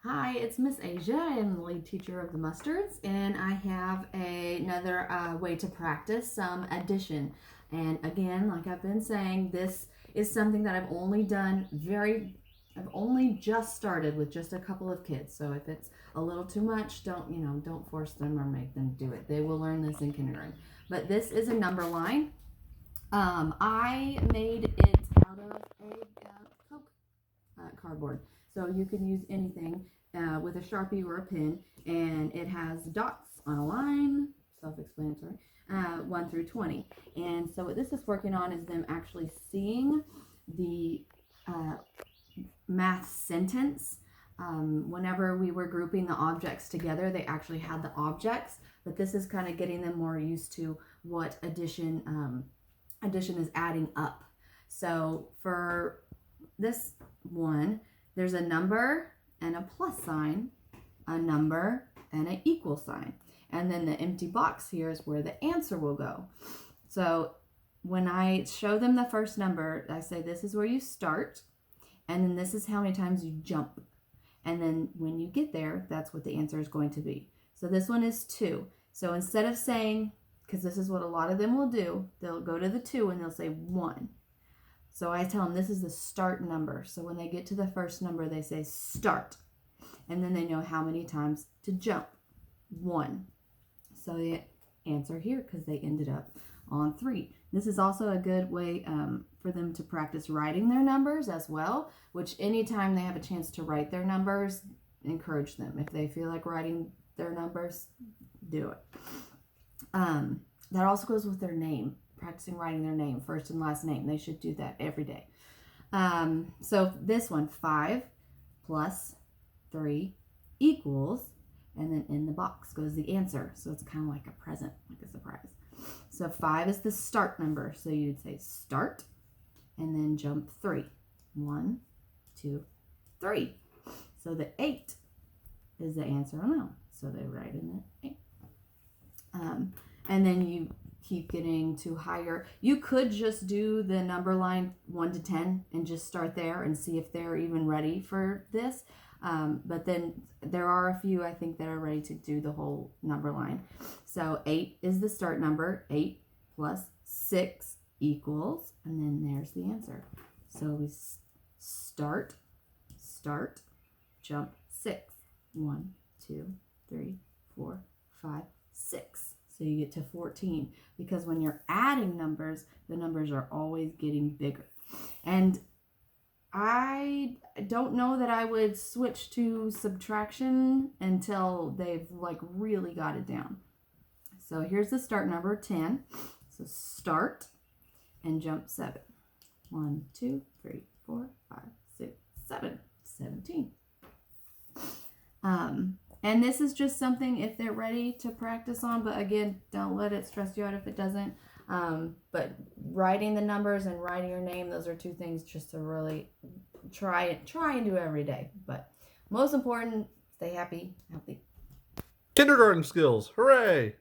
Hi, it's Miss Asia. I am the lead teacher of the Mustards, and I have another way to practice some addition. And again, like I've been saying, this is something that I've only just started with just a couple of kids. So if it's a little too much, don't force them or make them do it. They will learn this in kindergarten. But this is a number line. I made it out of a Coke cardboard. So you can use anything with a Sharpie or a pen, and it has dots on a line, self-explanatory, 1 through 20. And so what this is working on is them actually seeing the math sentence. Whenever we were grouping the objects together, they actually had the objects, but this is kind of getting them more used to what addition is adding up. So for this one, there's a number and a plus sign, a number and an equal sign. And then the empty box here is where the answer will go. So when I show them the first number, I say this is where you start, and then this is how many times you jump. And then when you get there, that's what the answer is going to be. So this one is 2. So instead of saying, because this is what a lot of them will do, they'll go to the 2 and they'll say 1. So I tell them this is the start number. So when they get to the first number, they say start. And then they know how many times to jump. 1. So the answer here, because they ended up on 3. This is also a good way for them to practice writing their numbers as well, which anytime they have a chance to write their numbers, encourage them. If they feel like writing their numbers, do it. That also goes with their name. Practicing writing their name, first and last name. They should do that every day. So this one, 5 plus 3 equals, and then in the box goes the answer. So it's kind of like a present, like a surprise. So 5 is the start number. So you'd say start, and then jump 3. 1, 2, 3. So the 8 is the answer on that. So they write in the 8. And then you keep getting to higher. You could just do the number line 1 to 10 and just start there and see if they're even ready for this. But then there are a few, I think, that are ready to do the whole number line. So 8 is the start number. 8 plus 6 equals, and then there's the answer. So we start, jump 6. 1, 2, 3, 4, 5, 6. So you get to 14, because when you're adding numbers, the numbers are always getting bigger. And I don't know that I would switch to subtraction until they've like really got it down. So here's the start number, 10. So start and jump 7. 1, 2, 3, 4, 5, 6, 7. 17. And this is just something if they're ready to practice on, but again, don't let it stress you out if it doesn't. But writing the numbers and writing your name, those are 2 things just to really try and do every day. But most important, stay happy, healthy. Kindergarten skills, hooray!